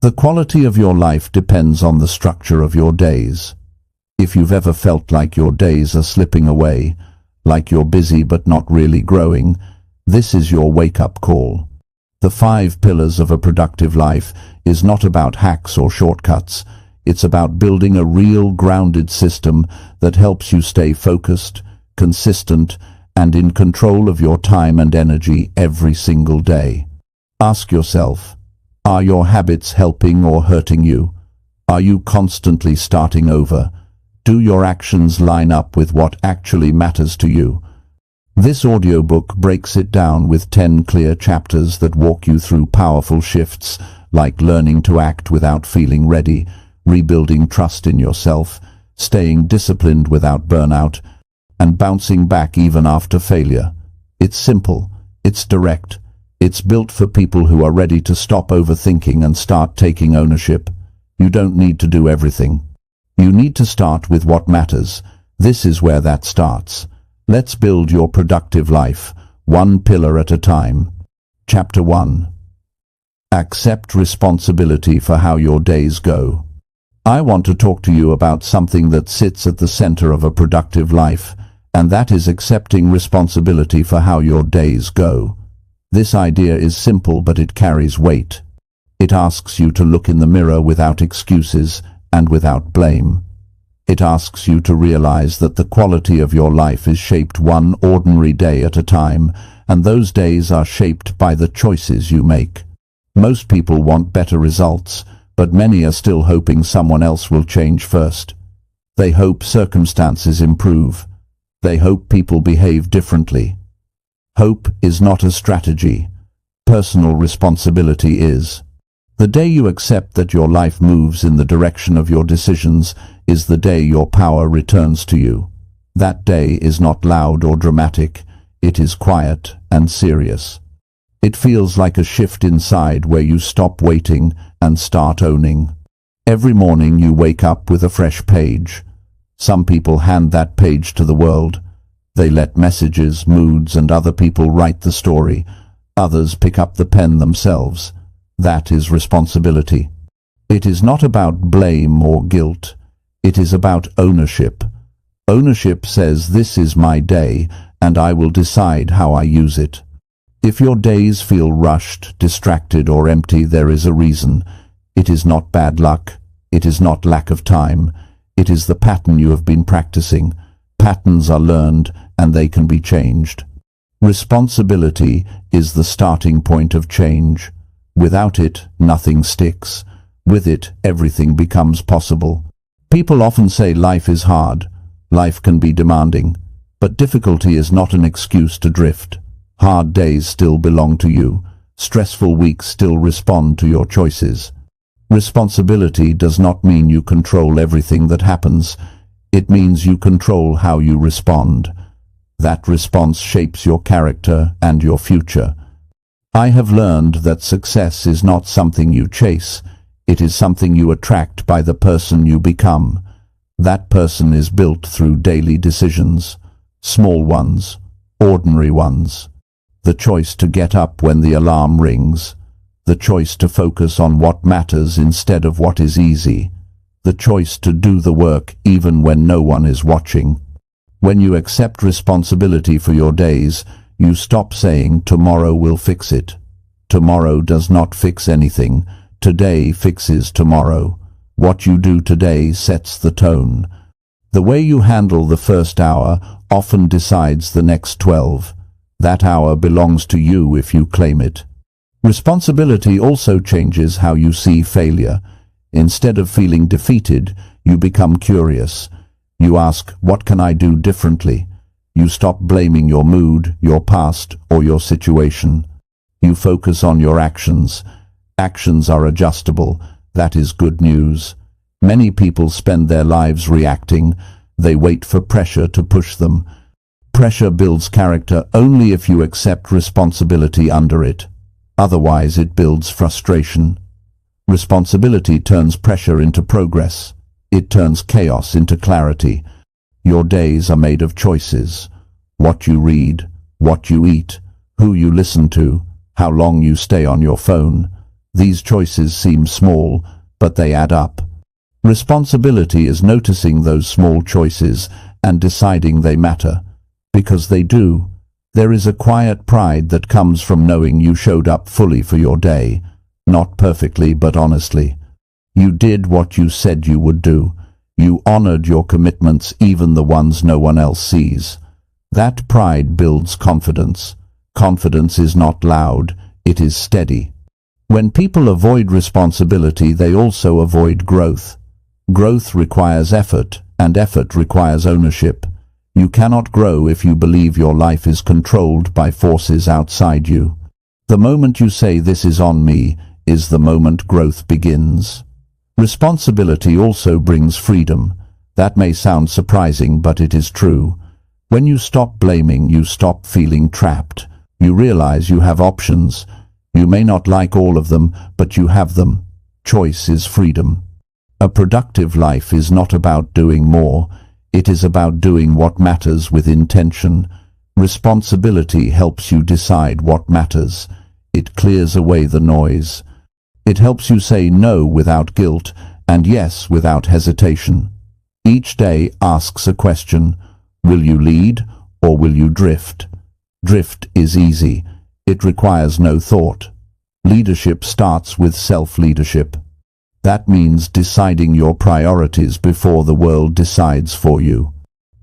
The quality of your life depends on the structure of your days. If you've ever felt like your days are slipping away, like you're busy but not really growing, this is your wake-up call. The 5 pillars of a productive life is not about hacks or shortcuts. It's about building a real grounded system that helps you stay focused, consistent, and in control of your time and energy every single day. Ask yourself, are your habits helping or hurting you? Are you constantly starting over? Do your actions line up with what actually matters to you? This audiobook breaks it down with 10 clear chapters that walk you through powerful shifts like learning to act without feeling ready, rebuilding trust in yourself, staying disciplined without burnout, and bouncing back even after failure. It's simple, it's direct, it's built for people who are ready to stop overthinking and start taking ownership. You don't need to do everything. You need to start with what matters. This is where that starts. Let's build your productive life, one pillar at a time. Chapter 1. Accept responsibility for how your days go. I want to talk to you about something that sits at the center of a productive life, and that is accepting responsibility for how your days go. This idea is simple, but it carries weight. It asks you to look in the mirror without excuses and without blame. It asks you to realize that the quality of your life is shaped one ordinary day at a time, and those days are shaped by the choices you make. Most people want better results, but many are still hoping someone else will change first. They hope circumstances improve. They hope people behave differently. Hope is not a strategy. Personal responsibility is. The day you accept that your life moves in the direction of your decisions is the day your power returns to you. That day is not loud or dramatic. It is quiet and serious. It feels like a shift inside where you stop waiting and start owning. Every morning you wake up with a fresh page. Some people hand that page to the world. They let messages, moods, and other people write the story. Others pick up the pen themselves. That is responsibility. It is not about blame or guilt. It is about ownership. Ownership says, this is my day, and I will decide how I use it. If your days feel rushed, distracted, or empty, there is a reason. It is not bad luck. It is not lack of time. It is the pattern you have been practicing. Patterns are learned, and they can be changed. Responsibility is the starting point of change. Without it, nothing sticks. With it, everything becomes possible. People often say life is hard. Life can be demanding. But difficulty is not an excuse to drift. Hard days still belong to you. Stressful weeks still respond to your choices. Responsibility does not mean you control everything that happens. It means you control how you respond. That response shapes your character and your future. I have learned that success is not something you chase. It is something you attract by the person you become. That person is built through daily decisions, small ones, ordinary ones. The choice to get up when the alarm rings. The choice to focus on what matters instead of what is easy. The choice to do the work even when no one is watching. When you accept responsibility for your days, you stop saying, tomorrow will fix it. Tomorrow does not fix anything. Today fixes tomorrow. What you do today sets the tone. The way you handle the first hour often decides the next 12. That hour belongs to you if you claim it. Responsibility also changes how you see failure. Instead of feeling defeated, you become curious. You ask, what can I do differently? You stop blaming your mood, your past, or your situation. You focus on your actions. Actions are adjustable. That is good news. Many people spend their lives reacting. They wait for pressure to push them. Pressure builds character only if you accept responsibility under it. Otherwise, it builds frustration. Responsibility turns pressure into progress. It turns chaos into clarity. Your days are made of choices. What you read, what you eat, who you listen to, how long you stay on your phone. These choices seem small, but they add up. Responsibility is noticing those small choices and deciding they matter. Because they do. There is a quiet pride that comes from knowing you showed up fully for your day. Not perfectly, but honestly. You did what you said you would do. You honored your commitments, even the ones no one else sees. That pride builds confidence. Confidence is not loud, it is steady. When people avoid responsibility, they also avoid growth. Growth requires effort, and effort requires ownership. You cannot grow if you believe your life is controlled by forces outside you. The moment you say "this is on me" is the moment growth begins. Responsibility also brings freedom. That may sound surprising, but it is true. When you stop blaming, you stop feeling trapped. You realize you have options. You may not like all of them, but you have them. Choice is freedom. A productive life is not about doing more. It is about doing what matters with intention. Responsibility helps you decide what matters. It clears away the noise. It helps you say no without guilt and yes without hesitation. Each day asks a question. Will you lead or will you drift? Drift is easy. It requires no thought. Leadership starts with self-leadership. That means deciding your priorities before the world decides for you.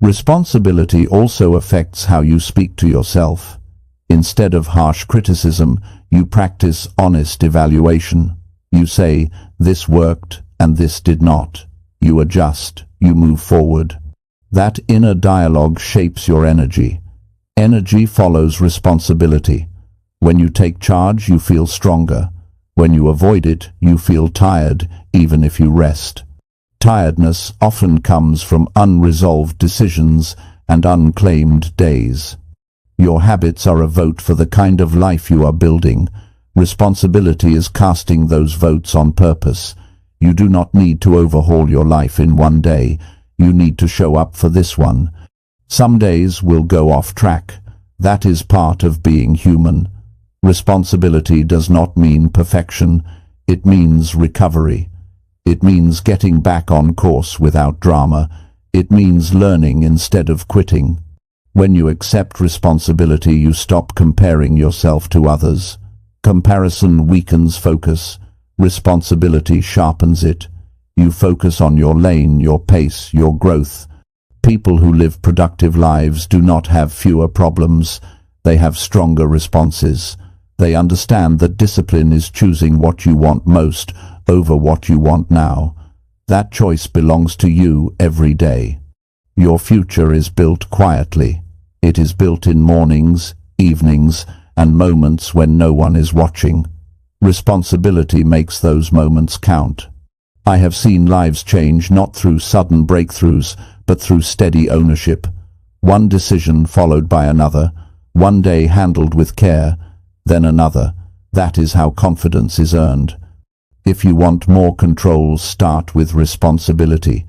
Responsibility also affects how you speak to yourself. Instead of harsh criticism, you practice honest evaluation. You say, "This worked and this did not." You adjust, you move forward. That inner dialogue shapes your energy. Energy follows responsibility. When you take charge, you feel stronger. When you avoid it, you feel tired, even if you rest. Tiredness often comes from unresolved decisions and unclaimed days. Your habits are a vote for the kind of life you are building. Responsibility is casting those votes on purpose. You do not need to overhaul your life in one day. You need to show up for this one. Some days will go off track. That is part of being human. Responsibility does not mean perfection. It means recovery. It means getting back on course without drama. It means learning instead of quitting. When you accept responsibility, you stop comparing yourself to others. Comparison weakens focus. Responsibility sharpens it. You focus on your lane, your pace, your growth. People who live productive lives do not have fewer problems. They have stronger responses. They understand that discipline is choosing what you want most over what you want now. That choice belongs to you every day. Your future is built quietly. It is built in mornings, evenings, and moments when no one is watching. Responsibility makes those moments count. I have seen lives change not through sudden breakthroughs, but through steady ownership. One decision followed by another, one day handled with care, then another. That is how confidence is earned. If you want more control, start with responsibility.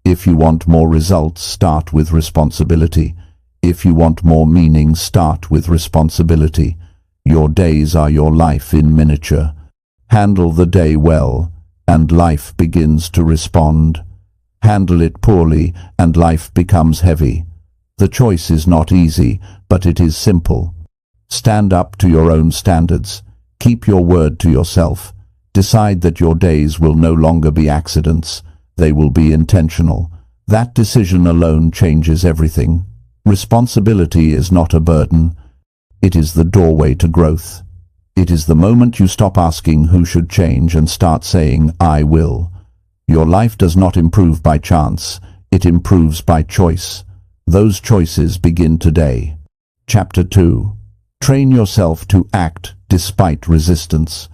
If you want more results, start with responsibility. If you want more meaning, start with responsibility. Your days are your life in miniature. Handle the day well, and life begins to respond. Handle it poorly, and life becomes heavy. The choice is not easy, but it is simple. Stand up to your own standards. Keep your word to yourself. Decide that your days will no longer be accidents. They will be intentional. That decision alone changes everything. Responsibility is not a burden. It is the doorway to growth. It is the moment you stop asking who should change and start saying, "I will." Your life does not improve by chance. It improves by choice. Those choices begin today. Chapter 2. Train yourself to act despite resistance.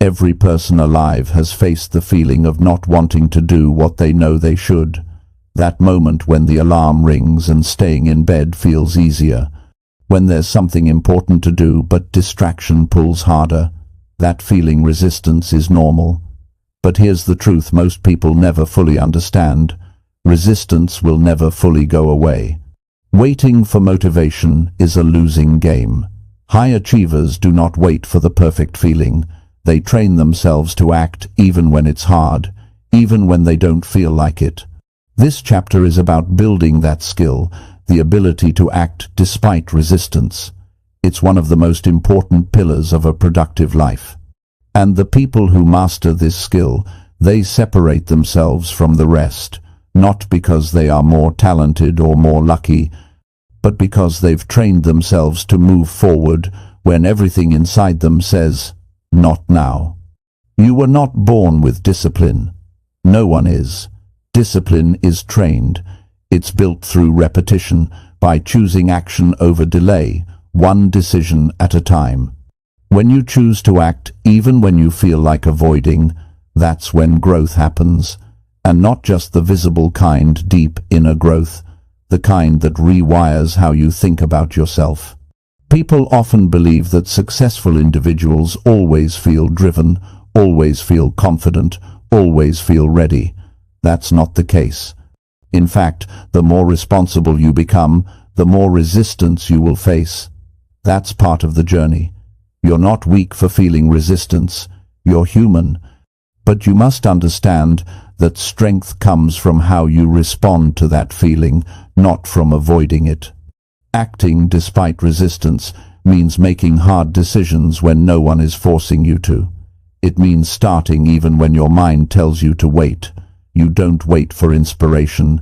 Every person alive has faced the feeling of not wanting to do what they know they should. That moment when the alarm rings and staying in bed feels easier. When there's something important to do but distraction pulls harder. That feeling resistance is normal. But here's the truth most people never fully understand. Resistance will never fully go away. Waiting for motivation is a losing game. High achievers do not wait for the perfect feeling. They train themselves to act even when it's hard, even when they don't feel like it. This chapter is about building that skill, the ability to act despite resistance. It's one of the most important pillars of a productive life. And the people who master this skill, they separate themselves from the rest, not because they are more talented or more lucky, but because they've trained themselves to move forward when everything inside them says, "Not now." You were not born with discipline. No one is. Discipline is trained. It's built through repetition, by choosing action over delay, one decision at a time. When you choose to act even when you feel like avoiding, that's when growth happens. And not just the visible kind, deep inner growth, the kind that rewires how you think about yourself. People often believe that successful individuals always feel driven, always feel confident, always feel ready. That's not the case. In fact, the more responsible you become, the more resistance you will face. That's part of the journey. You're not weak for feeling resistance. You're human. But you must understand that strength comes from how you respond to that feeling, not from avoiding it. Acting despite resistance means making hard decisions when no one is forcing you to. It means starting even when your mind tells you to wait. You don't wait for inspiration.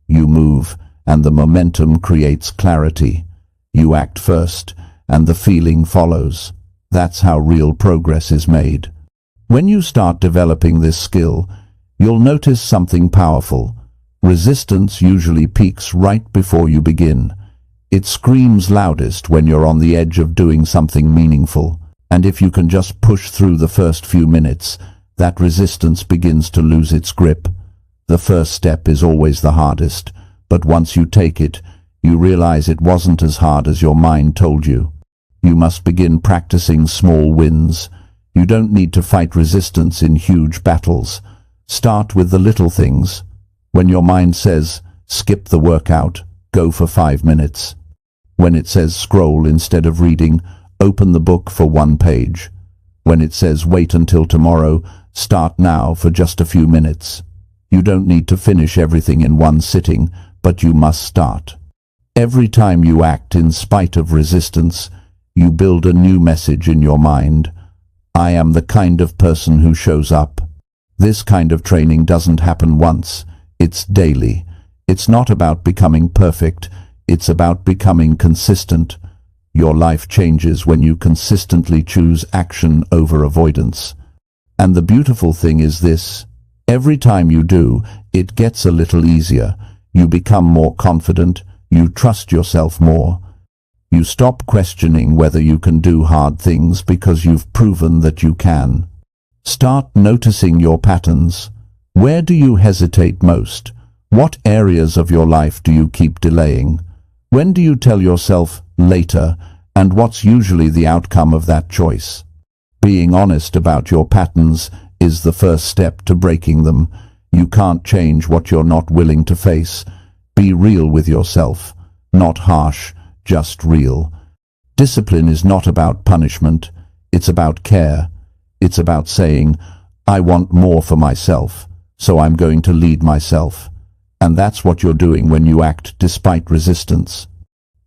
You move, and the momentum creates clarity. You act first, and the feeling follows. That's how real progress is made. When you start developing this skill, you'll notice something powerful. Resistance usually peaks right before you begin. It screams loudest when you're on the edge of doing something meaningful. And if you can just push through the first few minutes, that resistance begins to lose its grip. The first step is always the hardest, but once you take it, you realize it wasn't as hard as your mind told you. You must begin practicing small wins. You don't need to fight resistance in huge battles. Start with the little things. When your mind says, skip the workout, go for 5 minutes. When it says scroll instead of reading, open the book for 1 page. When it says wait until tomorrow, start now for just a few minutes. You don't need to finish everything in one sitting, but you must start. Every time you act in spite of resistance, you build a new message in your mind. I am the kind of person who shows up. This kind of training doesn't happen once. It's daily. It's not about becoming perfect. It's about becoming consistent. Your life changes when you consistently choose action over avoidance. And the beautiful thing is this. Every time you do, it gets a little easier. You become more confident. You trust yourself more. You stop questioning whether you can do hard things because you've proven that you can. Start noticing your patterns. Where do you hesitate most? What areas of your life do you keep delaying? When do you tell yourself later, and what's usually the outcome of that choice? Being honest about your patterns is the first step to breaking them. You can't change what you're not willing to face. Be real with yourself, not harsh, just real. Discipline is not about punishment. It's about care. It's about saying, I want more for myself, so I'm going to lead myself. And that's what you're doing when you act despite resistance.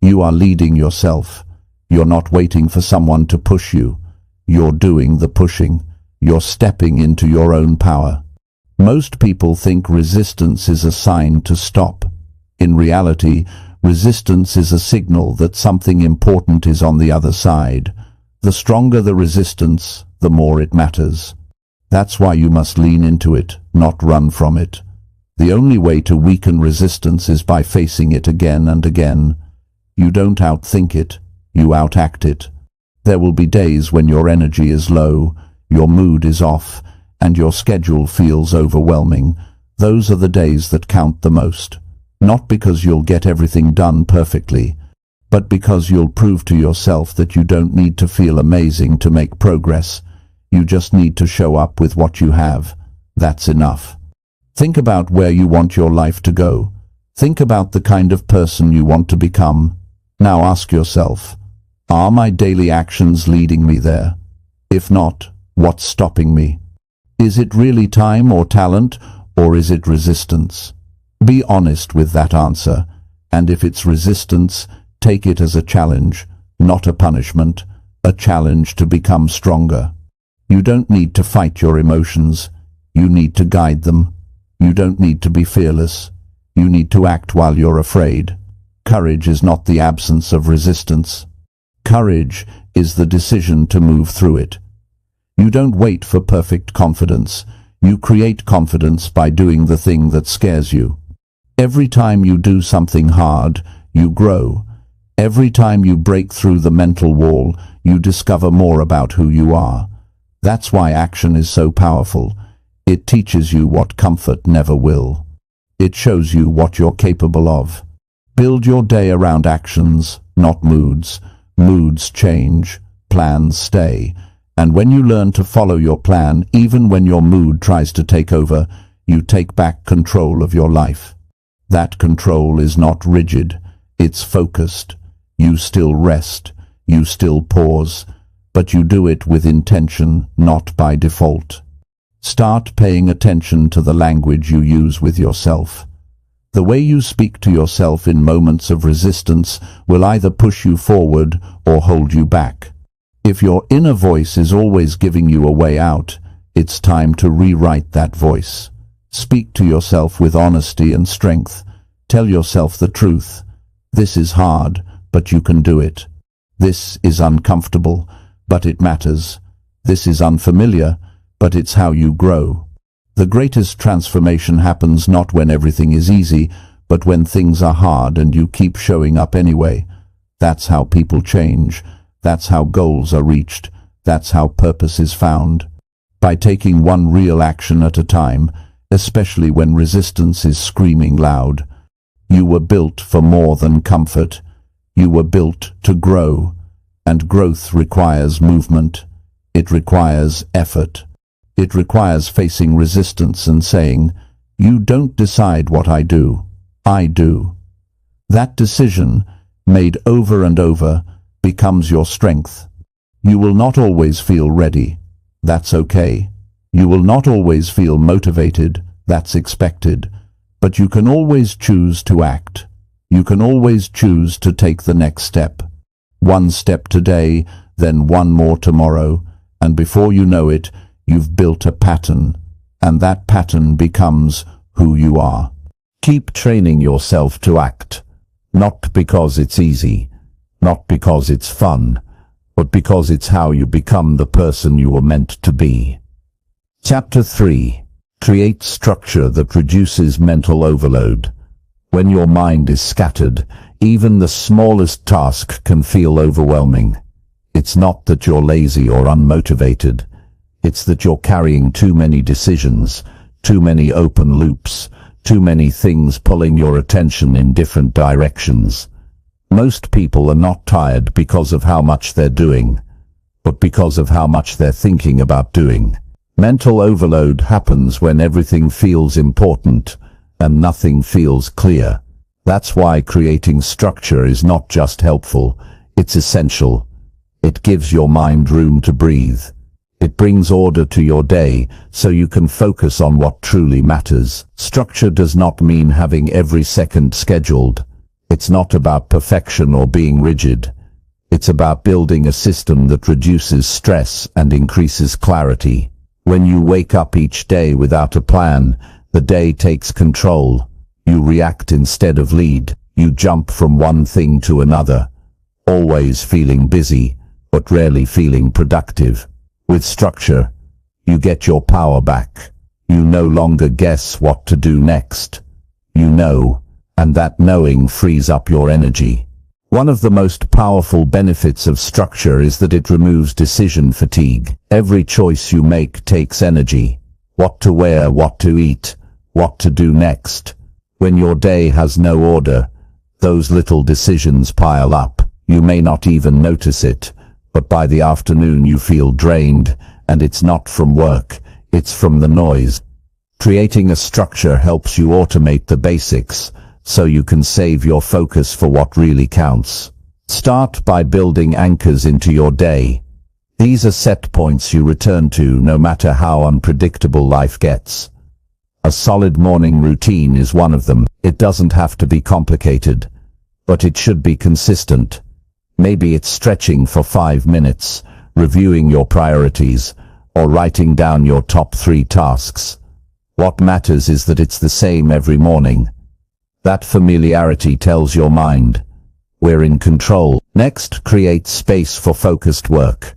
You are leading yourself. You're not waiting for someone to push you. You're doing the pushing. You're stepping into your own power. Most people think resistance is a sign to stop. In reality, resistance is a signal that something important is on the other side. The stronger the resistance, the more it matters. That's why you must lean into it, not run from it. The only way to weaken resistance is by facing it again and again. You don't outthink it, you outact it. There will be days when your energy is low, your mood is off, and your schedule feels overwhelming. Those are the days that count the most. Not because you'll get everything done perfectly, but because you'll prove to yourself that you don't need to feel amazing to make progress. You just need to show up with what you have. That's enough. Think about where you want your life to go. Think about the kind of person you want to become. Now ask yourself, are my daily actions leading me there? If not, What's stopping me? Is it really time or talent, or is it resistance? Be honest with that answer, and if it's resistance, take it as a challenge, not a punishment, a challenge to become stronger. You don't need to fight your emotions. You need to guide them. You don't need to be fearless. You need to act while you're afraid. Courage is not the absence of resistance. Courage is the decision to move through it. You don't wait for perfect confidence. You create confidence by doing the thing that scares you. Every time you do something hard, you grow. Every time you break through the mental wall, you discover more about who you are. That's why action is so powerful. It teaches you what comfort never will. It shows you what you're capable of. Build your day around actions, not moods. Moods change, plans stay. And when you learn to follow your plan, even when your mood tries to take over, you take back control of your life. That control is not rigid, it's focused. You still rest, you still pause, but you do it with intention, not by default. Start paying attention to the language you use with yourself. The way you speak to yourself in moments of resistance will either push you forward or hold you back. If your inner voice is always giving you a way out, it's time to rewrite that voice. Speak to yourself with honesty and strength. Tell yourself the truth. This is hard, but you can do it. This is uncomfortable, but it matters. This is unfamiliar, but it's how you grow. The greatest transformation happens not when everything is easy, but when things are hard and you keep showing up anyway. That's how people change. That's how goals are reached. That's how purpose is found. By taking one real action at a time, especially when resistance is screaming loud. You were built for more than comfort. You were built to grow, and growth requires movement. It requires effort. It requires facing resistance and saying, "You don't decide what I do. I do." That decision, made over and over, becomes your strength. You will not always feel ready. That's okay. You will not always feel motivated. That's expected. But you can always choose to act. You can always choose to take the next step. One step today, then one more tomorrow, and before you know it, you've built a pattern, and that pattern becomes who you are. Keep training yourself to act, not because it's easy, not because it's fun, but because it's how you become the person you were meant to be. Chapter 3. Create structure that reduces mental overload. When your mind is scattered, even the smallest task can feel overwhelming. It's not that you're lazy or unmotivated. It's that you're carrying too many decisions, too many open loops, too many things pulling your attention in different directions. Most people are not tired because of how much they're doing, but because of how much they're thinking about doing. Mental overload happens when everything feels important and nothing feels clear. That's why creating structure is not just helpful, it's essential. It gives your mind room to breathe. It brings order to your day so you can focus on what truly matters. Structure does not mean having every second scheduled. It's not about perfection or being rigid. It's about building a system that reduces stress and increases clarity. When you wake up each day without a plan, the day takes control. You react instead of lead. You jump from one thing to another, always feeling busy, but rarely feeling productive. With structure, you get your power back. You no longer guess what to do next. You know, and that knowing frees up your energy. One of the most powerful benefits of structure is that it removes decision fatigue. Every choice you make takes energy. What to wear, what to eat, what to do next. When your day has no order, those little decisions pile up. You may not even notice it, but by the afternoon you feel drained, and it's not from work, it's from the noise. Creating a structure helps you automate the basics, so you can save your focus for what really counts. Start by building anchors into your day. These are set points you return to no matter how unpredictable life gets. A solid morning routine is one of them. It doesn't have to be complicated, but it should be consistent. Maybe it's stretching for 5 minutes, reviewing your priorities, or writing down your top 3 tasks. What matters is that it's the same every morning. That familiarity tells your mind, we're in control. Next, create space for focused work.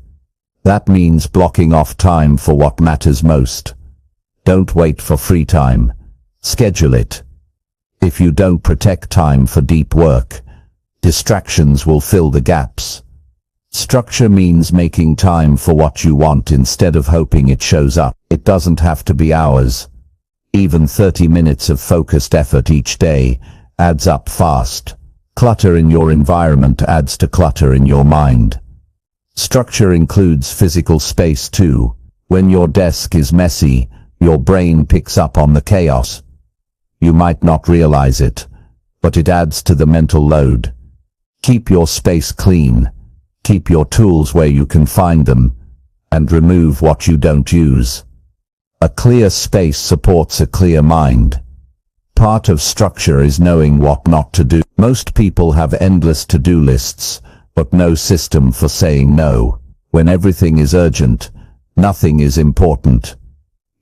That means blocking off time for what matters most. Don't wait for free time. Schedule it. If you don't protect time for deep work, distractions will fill the gaps. Structure means making time for what you want instead of hoping it shows up. It doesn't have to be hours. Even 30 minutes of focused effort each day adds up fast. Clutter in your environment adds to clutter in your mind. Structure includes physical space too. When your desk is messy, your brain picks up on the chaos. You might not realize it, but it adds to the mental load. Keep your space clean. Keep your tools where you can find them, and remove what you don't use. A clear space supports a clear mind. Part of structure is knowing what not to do. Most people have endless to-do lists, but no system for saying no. When everything is urgent, nothing is important.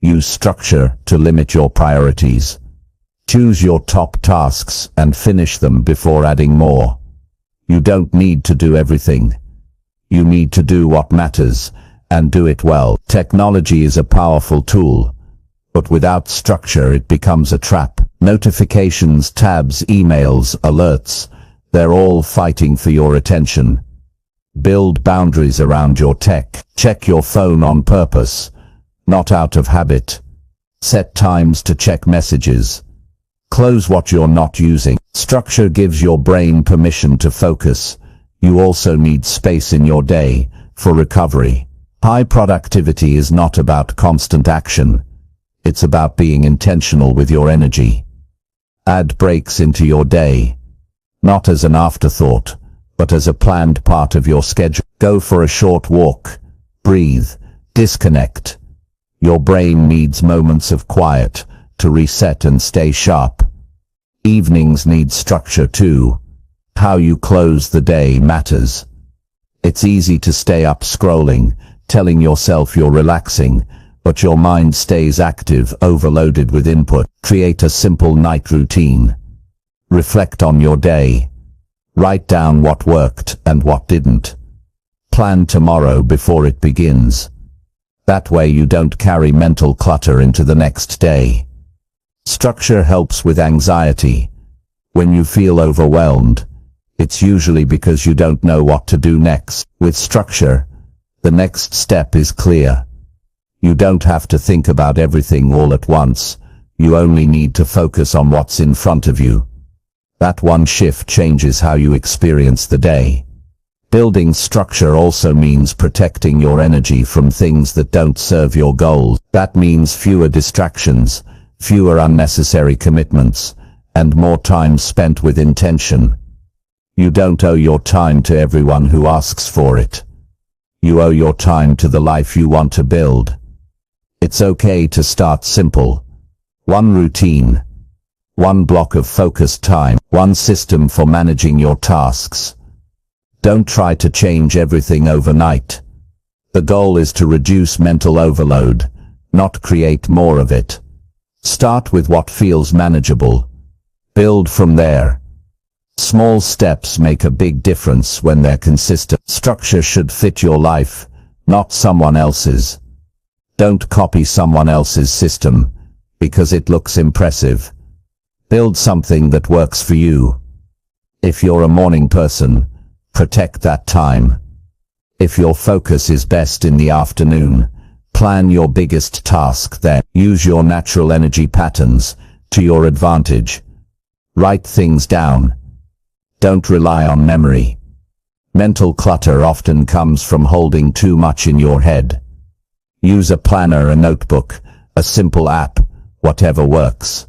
Use structure to limit your priorities. Choose your top tasks and finish them before adding more. You don't need to do everything. You need to do what matters, and do it well. Technology is a powerful tool, but without structure it becomes a trap. Notifications, tabs, emails, alerts, they're all fighting for your attention. Build boundaries around your tech. Check your phone on purpose, not out of habit. Set times to check messages. Close what you're not using. Structure gives your brain permission to focus. You also need space in your day for recovery. High productivity is not about constant action. It's about being intentional with your energy. Add breaks into your day, not as an afterthought, but as a planned part of your schedule. Go for a short walk. Breathe. Disconnect. Your brain needs moments of quiet to reset and stay sharp. Evenings need structure too. How you close the day matters. It's easy to stay up scrolling, telling yourself you're relaxing, but your mind stays active, overloaded with input. Create a simple night routine. Reflect on your day. Write down what worked and what didn't. Plan tomorrow before it begins. That way you don't carry mental clutter into the next day. Structure helps with anxiety. When you feel overwhelmed, it's usually because you don't know what to do next. With structure, the next step is clear. You don't have to think about everything all at once. You only need to focus on what's in front of you. That one shift changes how you experience the day. Building structure also means protecting your energy from things that don't serve your goals. That means fewer distractions, fewer unnecessary commitments, and more time spent with intention. You don't owe your time to everyone who asks for it. You owe your time to the life you want to build. It's okay to start simple. One routine, one block of focused time, one system for managing your tasks. Don't try to change everything overnight. The goal is to reduce mental overload, not create more of it. Start with what feels manageable. Build from there. Small steps make a big difference when they're consistent. Structure should fit your life, not someone else's. Don't copy someone else's system because it looks impressive. Build something that works for you. If you're a morning person, protect that time. If your focus is best in the afternoon, plan your biggest task then. Use your natural energy patterns to your advantage. Write things down. Don't rely on memory. Mental clutter often comes from holding too much in your head. Use a planner, a notebook, a simple app, whatever works.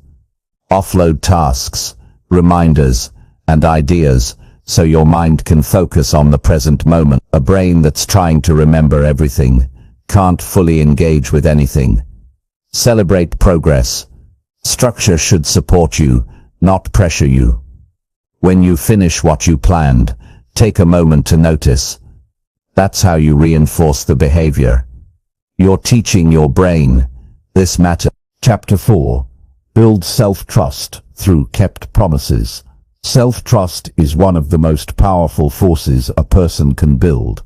Offload tasks, reminders, and ideas so your mind can focus on the present moment. A brain that's trying to remember everything can't fully engage with anything. Celebrate progress. Structure should support you, not pressure you. When you finish what you planned, take a moment to notice. That's how you reinforce the behavior. You're teaching your brain, this matters. Chapter 4. Build self-trust through kept promises. Self-trust is one of the most powerful forces a person can build.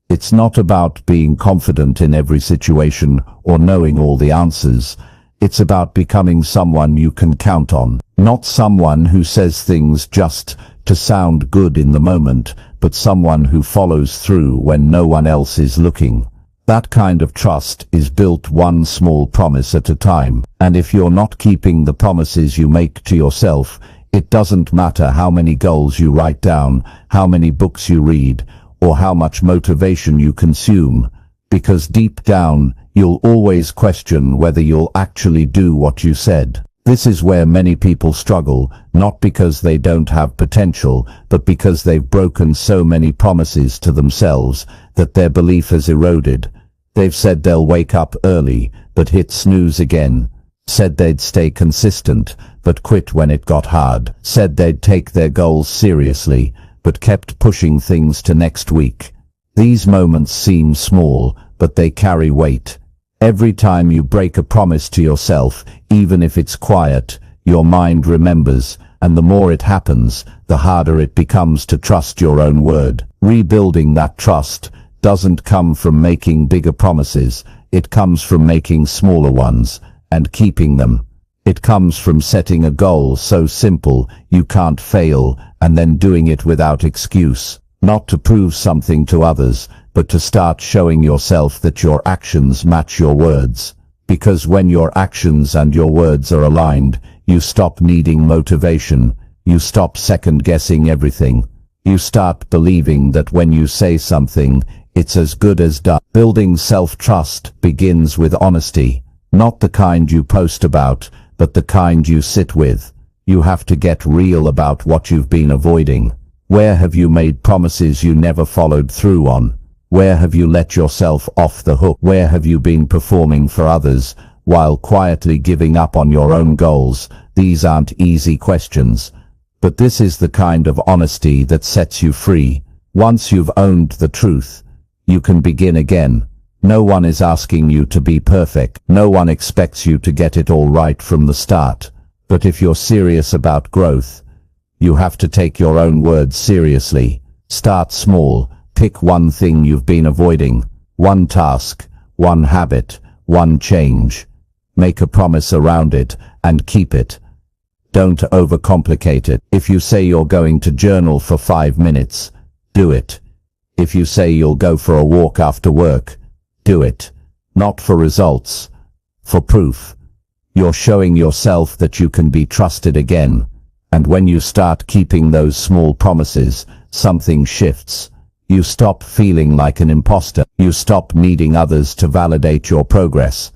It's not about being confident in every situation or knowing all the answers. It's about becoming someone you can count on. Not someone who says things just to sound good in the moment, but someone who follows through when no one else is looking. That kind of trust is built one small promise at a time. And if you're not keeping the promises you make to yourself, it doesn't matter how many goals you write down, how many books you read, or how much motivation you consume, because deep down, you'll always question whether you'll actually do what you said. This is where many people struggle, not because they don't have potential, but because they've broken so many promises to themselves that their belief has eroded. They've said they'll wake up early, but hit snooze again. Said they'd stay consistent, but quit when it got hard. Said they'd take their goals seriously, but kept pushing things to next week. These moments seem small, but they carry weight. Every time you break a promise to yourself, even if it's quiet, your mind remembers, and the more it happens, the harder it becomes to trust your own word. Rebuilding that trust doesn't come from making bigger promises, it comes from making smaller ones, and keeping them. It comes from setting a goal so simple you can't fail, and then doing it without excuse. Not to prove something to others, but to start showing yourself that your actions match your words. Because when your actions and your words are aligned, you stop needing motivation, you stop second-guessing everything. You start believing that when you say something, it's as good as done. Building self-trust begins with honesty. Not the kind you post about, but the kind you sit with. You have to get real about what you've been avoiding. Where have you made promises you never followed through on? Where have you let yourself off the hook? Where have you been performing for others while quietly giving up on your own goals? These aren't easy questions, but this is the kind of honesty that sets you free. Once you've owned the truth, you can begin again. No one is asking you to be perfect. No one expects you to get it all right from the start. But if you're serious about growth, you have to take your own words seriously. Start small. Pick one thing you've been avoiding. One task, one habit, one change. Make a promise around it and keep it. Don't overcomplicate it. If you say you're going to journal for 5 minutes, do it. If you say you'll go for a walk after work, do it. Not for results, for proof. You're showing yourself that you can be trusted again. And when you start keeping those small promises, something shifts. You stop feeling like an imposter. You stop needing others to validate your progress.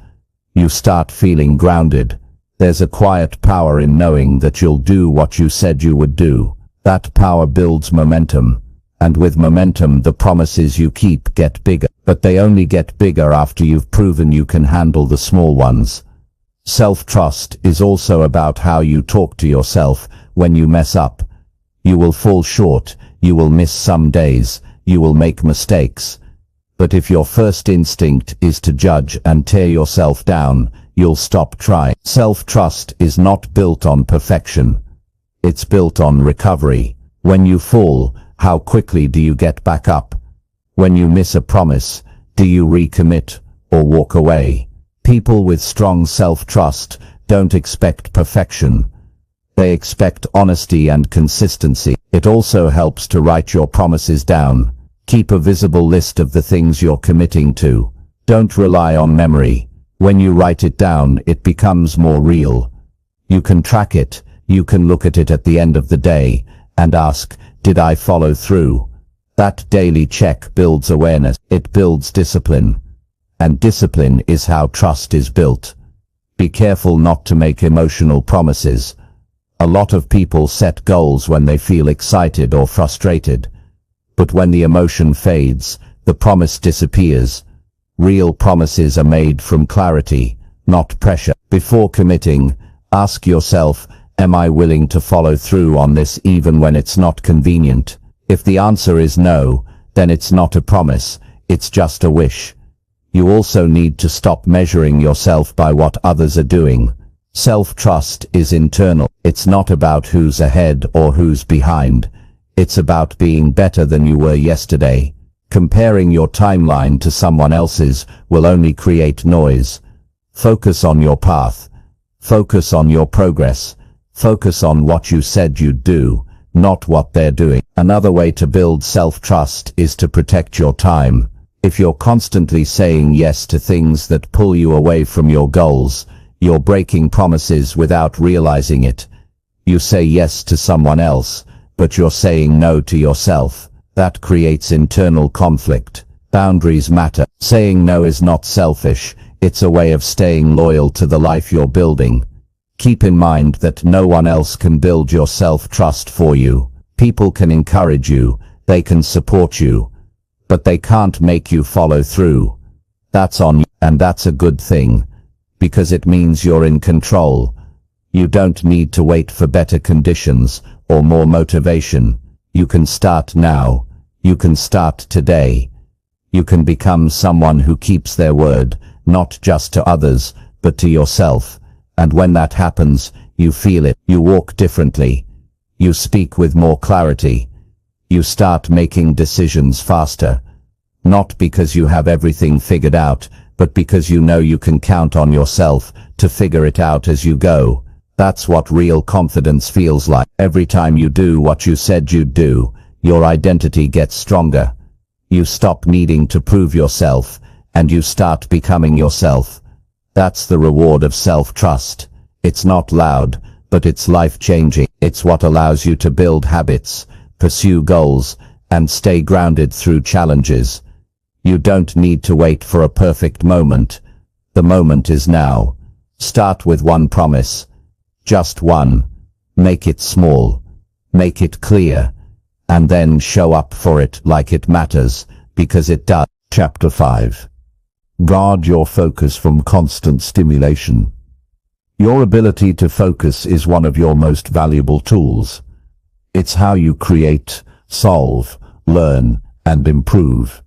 You start feeling grounded. There's a quiet power in knowing that you'll do what you said you would do. That power builds momentum. And with momentum, the promises you keep get bigger. But they only get bigger after you've proven you can handle the small ones. Self-trust is also about how you talk to yourself when you mess up. You will fall short. You will miss some days. You will make mistakes. But if your first instinct is to judge and tear yourself down, you'll stop trying. Self-trust is not built on perfection. It's built on recovery. When you fall, how quickly do you get back up? When you miss a promise, do you recommit or walk away? People with strong self-trust don't expect perfection. They expect honesty and consistency. It also helps to write your promises down. Keep a visible list of the things you're committing to. Don't rely on memory. When you write it down, it becomes more real. You can track it. You can look at it at the end of the day and ask, did I follow through? That daily check builds awareness. It builds discipline. And discipline is how trust is built. Be careful not to make emotional promises. A lot of people set goals when they feel excited or frustrated. But when the emotion fades, the promise disappears. Real promises are made from clarity, not pressure. Before committing, ask yourself, am I willing to follow through on this even when it's not convenient? If the answer is no, then it's not a promise, it's just a wish. You also need to stop measuring yourself by what others are doing. Self-trust is internal. It's not about who's ahead or who's behind. It's about being better than you were yesterday. Comparing your timeline to someone else's will only create noise. Focus on your path. Focus on your progress. Focus on what you said you'd do, not what they're doing. Another way to build self-trust is to protect your time. If you're constantly saying yes to things that pull you away from your goals, you're breaking promises without realizing it. You say yes to someone else, but you're saying no to yourself. That creates internal conflict. Boundaries matter. Saying no is not selfish. It's a way of staying loyal to the life you're building. Keep in mind that no one else can build your self-trust for you. People can encourage you, they can support you, but they can't make you follow through. That's on you, and that's a good thing, because it means you're in control. You don't need to wait for better conditions or more motivation. You can start now. You can start today. You can become someone who keeps their word, not just to others, but to yourself. And when that happens, you feel it. You walk differently. You speak with more clarity. You start making decisions faster. Not because you have everything figured out, but because you know you can count on yourself to figure it out as you go. That's what real confidence feels like. Every time you do what you said you'd do, your identity gets stronger. You stop needing to prove yourself, and you start becoming yourself. That's the reward of self-trust. It's not loud, but it's life-changing. It's what allows you to build habits, pursue goals, and stay grounded through challenges. You don't need to wait for a perfect moment. The moment is now. Start with one promise. Just one. Make it small. Make it clear. And then show up for it like it matters, because it does. Chapter 5. Guard your focus from constant stimulation. Your ability to focus is one of your most valuable tools. It's how you create, solve, learn, and improve.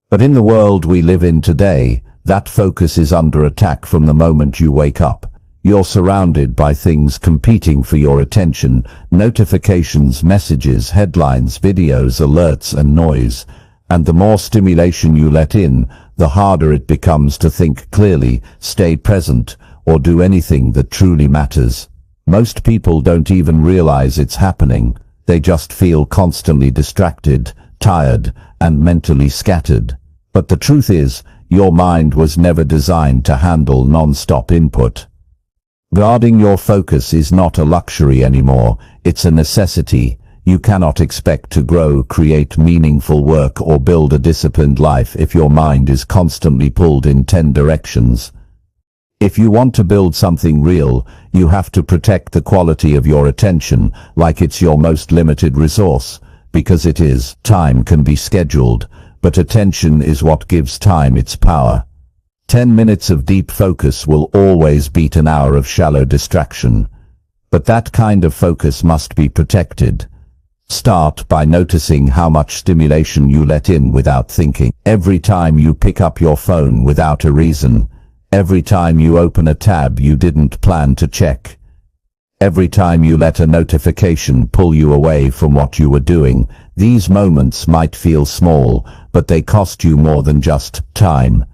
But in the world we live in today, that focus is under attack from the moment you wake up. You're surrounded by things competing for your attention: notifications, messages, headlines, videos, alerts, and noise. And the more stimulation you let in, the harder it becomes to think clearly, stay present, or do anything that truly matters. Most people don't even realize it's happening. They just feel constantly distracted, tired, and mentally scattered. But the truth is, your mind was never designed to handle non-stop input. Guarding your focus is not a luxury anymore, it's a necessity. You cannot expect to grow, create meaningful work, or build a disciplined life if your mind is constantly pulled in 10 directions. If you want to build something real, you have to protect the quality of your attention like it's your most limited resource, because it is. Time can be scheduled, but attention is what gives time its power. 10 minutes of deep focus will always beat an hour of shallow distraction. But that kind of focus must be protected. Start by noticing how much stimulation you let in without thinking. Every time you pick up your phone without a reason. Every time you open a tab you didn't plan to check. Every time you let a notification pull you away from what you were doing. These moments might feel small, but they cost you more than just time.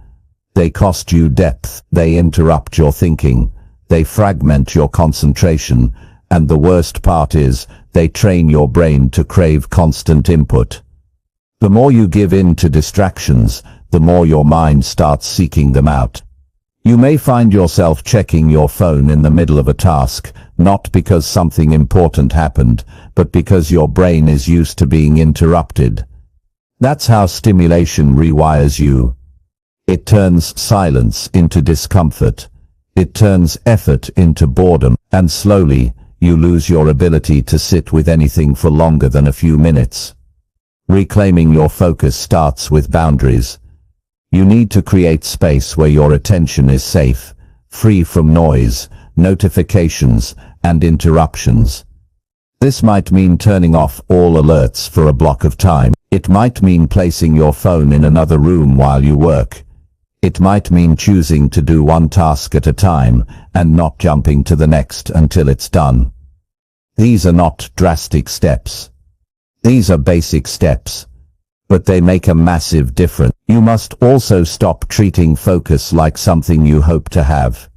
They cost you depth. They interrupt your thinking. They fragment your concentration. And the worst part is, they train your brain to crave constant input. The more you give in to distractions, the more your mind starts seeking them out. You may find yourself checking your phone in the middle of a task, not because something important happened, but because your brain is used to being interrupted. That's how stimulation rewires you. It turns silence into discomfort. It turns effort into boredom, and slowly, you lose your ability to sit with anything for longer than a few minutes. Reclaiming your focus starts with boundaries. You need to create space where your attention is safe, free from noise, notifications, and interruptions. This might mean turning off all alerts for a block of time. It might mean placing your phone in another room while you work. It might mean choosing to do one task at a time and not jumping to the next until it's done. These are not drastic steps. These are basic steps, but they make a massive difference. You must also stop treating focus like something you hope to have.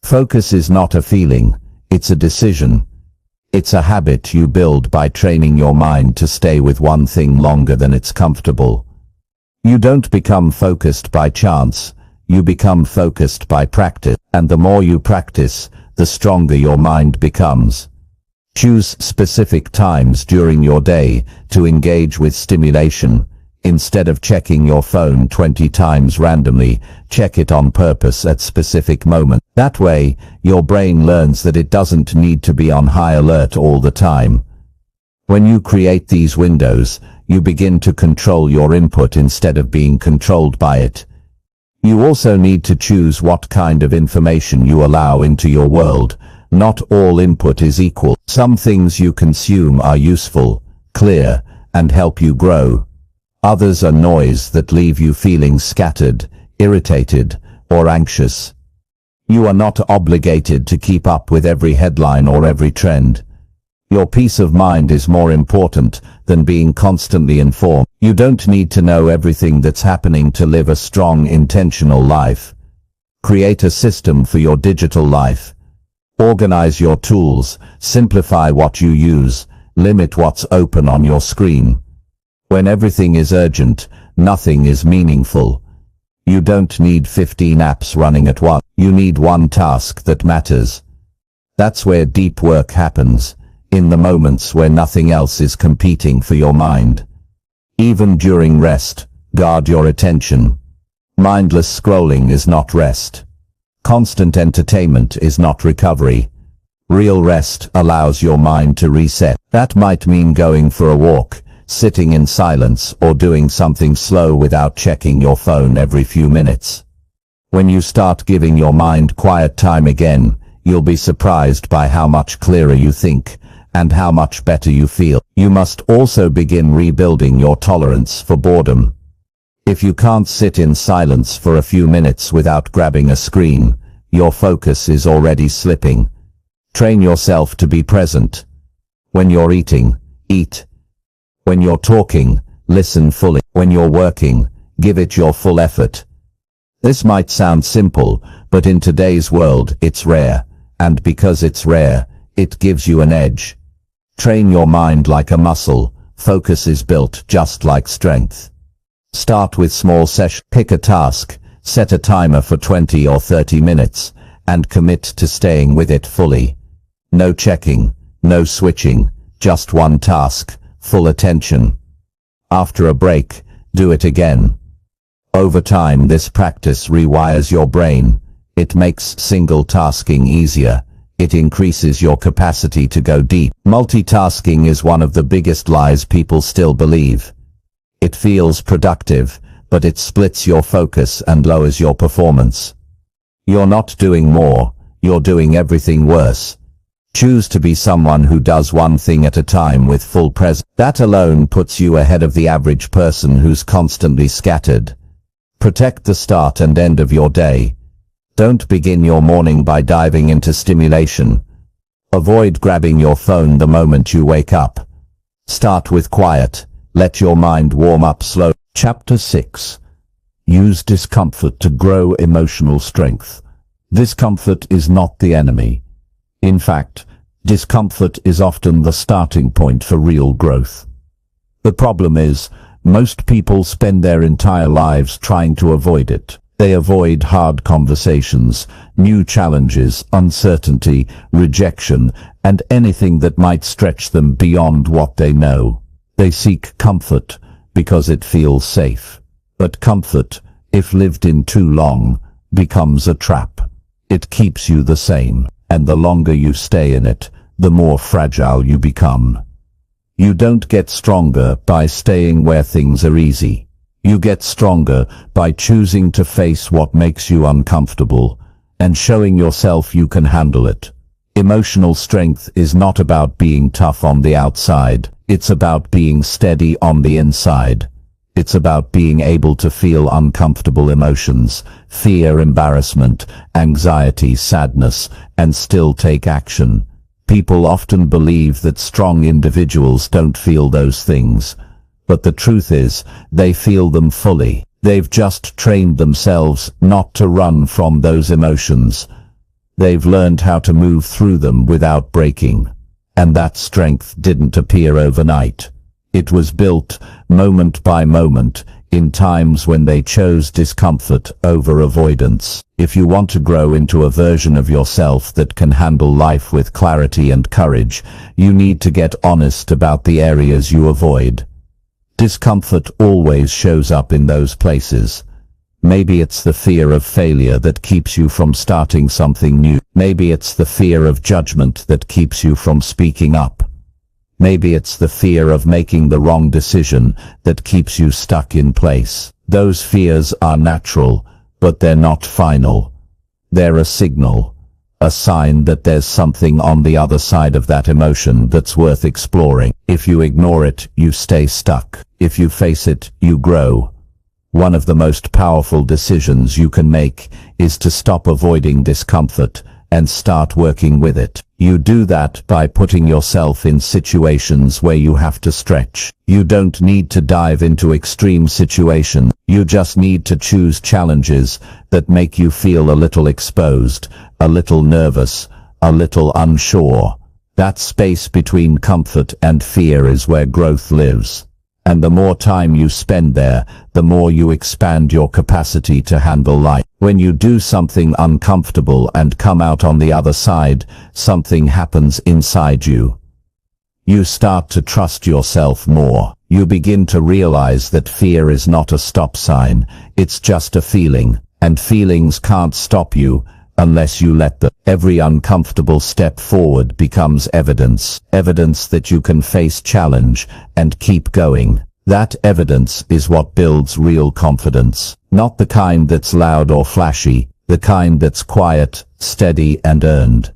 Focus is not a feeling, it's a decision. It's a habit you build by training your mind to stay with one thing longer than it's comfortable. You don't become focused by chance, you become focused by practice, and the more you practice, the stronger your mind becomes. Choose specific times during your day to engage with stimulation. Instead of checking your phone 20 times randomly, check it on purpose at specific moments. That way, your brain learns that it doesn't need to be on high alert all the time. When you create these windows, you begin to control your input instead of being controlled by it. You also need to choose what kind of information you allow into your world. Not all input is equal. Some things you consume are useful, clear, and help you grow. Others are noise that leave you feeling scattered, irritated, or anxious. You are not obligated to keep up with every headline or every trend. Your peace of mind is more important than being constantly informed. You don't need to know everything that's happening to live a strong, intentional life. Create a system for your digital life. Organize your tools, simplify what you use, limit what's open on your screen. When everything is urgent, nothing is meaningful. You don't need 15 apps running at once. You need one task that matters. That's where deep work happens, in the moments where nothing else is competing for your mind. Even during rest, guard your attention. Mindless scrolling is not rest. Constant entertainment is not recovery. Real rest allows your mind to reset. That might mean going for a walk, sitting in silence, or doing something slow without checking your phone every few minutes. When you start giving your mind quiet time again, you'll be surprised by how much clearer you think and how much better you feel. You must also begin rebuilding your tolerance for boredom. If you can't sit in silence for a few minutes without grabbing a screen, your focus is already slipping. Train yourself to be present. When you're eating, eat. When you're talking, listen fully. When you're working, give it your full effort. This might sound simple, but in today's world, it's rare. And because it's rare, it gives you an edge. Train your mind like a muscle. Focus is built just like strength. Start with small sessions. Pick a task, set a timer for 20 or 30 minutes, and commit to staying with it fully. No checking, no switching, just one task, full attention. After a break, do it again. Over time, this practice rewires your brain. It makes single tasking easier. It increases your capacity to go deep. Multitasking is one of the biggest lies people still believe. It feels productive, but it splits your focus and lowers your performance. You're not doing more, you're doing everything worse. Choose to be someone who does one thing at a time with full presence. That alone puts you ahead of the average person who's constantly scattered. Protect the start and end of your day. Don't begin your morning by diving into stimulation. Avoid grabbing your phone the moment you wake up. Start with quiet. Let your mind warm up slowly. Chapter 6. Use discomfort to grow emotional strength. Discomfort is not the enemy. In fact, discomfort is often the starting point for real growth. The problem is, most people spend their entire lives trying to avoid it. They avoid hard conversations, new challenges, uncertainty, rejection, and anything that might stretch them beyond what they know. They seek comfort because it feels safe. But comfort, if lived in too long, becomes a trap. It keeps you the same, and the longer you stay in it, the more fragile you become. You don't get stronger by staying where things are easy. You get stronger by choosing to face what makes you uncomfortable and showing yourself you can handle it. Emotional strength is not about being tough on the outside. It's about being steady on the inside. It's about being able to feel uncomfortable emotions, fear, embarrassment, anxiety, sadness, and still take action. People often believe that strong individuals don't feel those things. But the truth is, they feel them fully. They've just trained themselves not to run from those emotions. They've learned how to move through them without breaking. And that strength didn't appear overnight. It was built, moment by moment, in times when they chose discomfort over avoidance. If you want to grow into a version of yourself that can handle life with clarity and courage, you need to get honest about the areas you avoid. Discomfort always shows up in those places. Maybe it's the fear of failure that keeps you from starting something new. Maybe it's the fear of judgment that keeps you from speaking up. Maybe it's the fear of making the wrong decision that keeps you stuck in place. Those fears are natural, but they're not final. They're a signal, a sign that there's something on the other side of that emotion that's worth exploring. If you ignore it, you stay stuck. If you face it, you grow. One of the most powerful decisions you can make is to stop avoiding discomfort and start working with it. You do that by putting yourself in situations where you have to stretch. You don't need to dive into extreme situations. You just need to choose challenges that make you feel a little exposed, a little nervous, a little unsure. That space between comfort and fear is where growth lives. And the more time you spend there, the more you expand your capacity to handle life. When you do something uncomfortable and come out on the other side, something happens inside you. You start to trust yourself more. You begin to realize that fear is not a stop sign, it's just a feeling, and feelings can't stop you unless you let them. Every uncomfortable step forward becomes evidence that you can face challenge and keep going. That evidence is what builds real confidence, not the kind that's loud or flashy, the kind that's quiet, steady, and earned.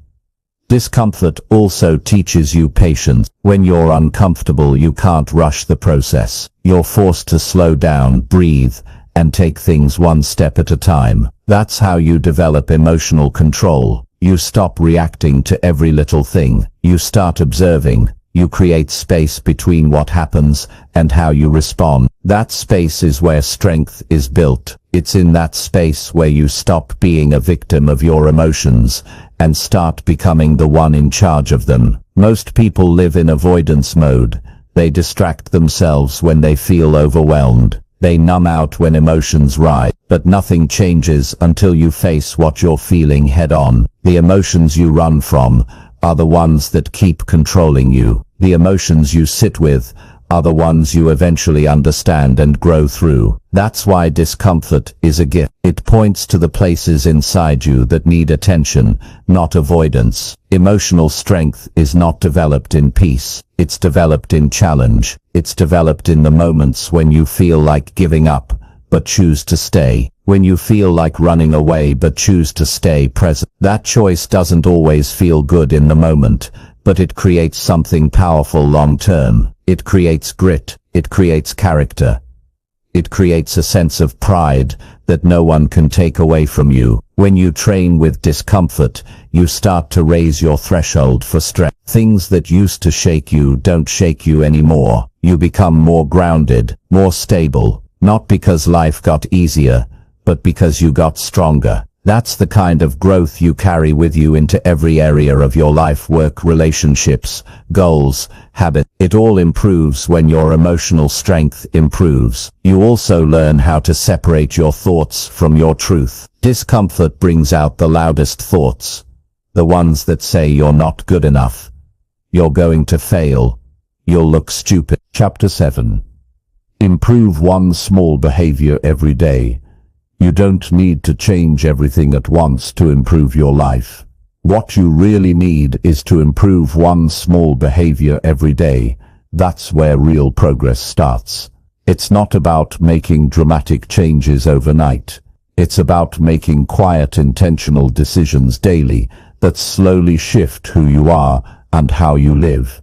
Discomfort also teaches you patience. When you're uncomfortable, you can't rush the process. You're forced to slow down, breathe, and take things one step at a time. That's how you develop emotional control. You stop reacting to every little thing. You start observing. You create space between what happens and how you respond. That space is where strength is built. It's in that space where you stop being a victim of your emotions and start becoming the one in charge of them. Most people live in avoidance mode. They distract themselves when they feel overwhelmed. They numb out when emotions rise. But nothing changes until you face what you're feeling head on. The emotions you run from are the ones that keep controlling you. The emotions you sit with are the ones you eventually understand and grow through. That's why discomfort is a gift. It points to the places inside you that need attention, not avoidance. Emotional strength is not developed in peace. It's developed in challenge. It's developed in the moments when you feel like giving up, but choose to stay. When you feel like running away but choose to stay present. That choice doesn't always feel good in the moment, but it creates something powerful long term. It creates grit. It creates character. It creates a sense of pride that no one can take away from you. When you train with discomfort, you start to raise your threshold for strength. Things that used to shake you don't shake you anymore. You become more grounded, more stable. Not because life got easier, but because you got stronger. That's the kind of growth you carry with you into every area of your life: work, relationships, goals, habit. It all improves when your emotional strength improves. You also learn how to separate your thoughts from your truth. Discomfort brings out the loudest thoughts, the ones that say you're not good enough, you're going to fail, you'll look stupid. Chapter 7. Improve one small behavior every day. You don't need to change everything at once to improve your life. What you really need is to improve one small behavior every day. That's where real progress starts. It's not about making dramatic changes overnight. It's about making quiet, intentional decisions daily that slowly shift who you are and how you live.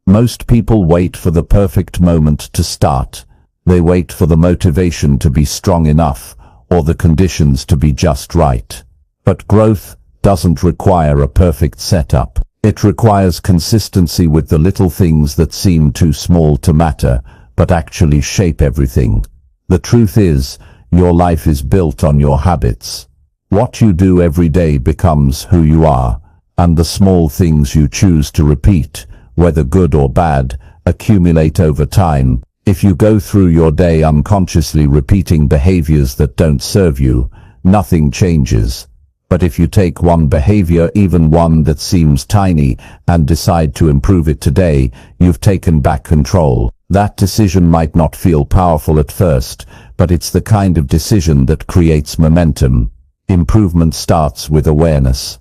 Most people wait for the perfect moment to start. They wait for the motivation to be strong enough or the conditions to be just right. But growth doesn't require a perfect setup. It requires consistency with the little things that seem too small to matter, but actually shape everything. The truth is, your life is built on your habits. What you do every day becomes who you are, and the small things you choose to repeat, whether good or bad, accumulate over time. If you go through your day unconsciously repeating behaviors that don't serve you, nothing changes. But if you take one behavior, even one that seems tiny, and decide to improve it today, you've taken back control. That decision might not feel powerful at first, but it's the kind of decision that creates momentum. Improvement starts with awareness.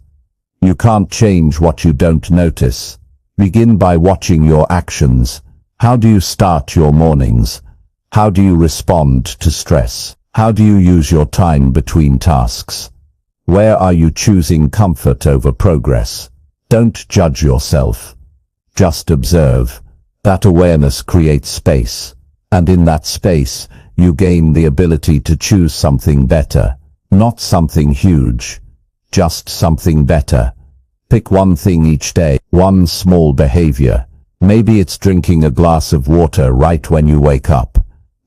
You can't change what you don't notice. Begin by watching your actions. How do you start your mornings? How do you respond to stress? How do you use your time between tasks? Where are you choosing comfort over progress? Don't judge yourself. Just observe. That awareness creates space, and in that space, you gain the ability to choose something better. Not something huge, just something better. Pick one thing each day, one small behavior. Maybe it's drinking a glass of water right when you wake up.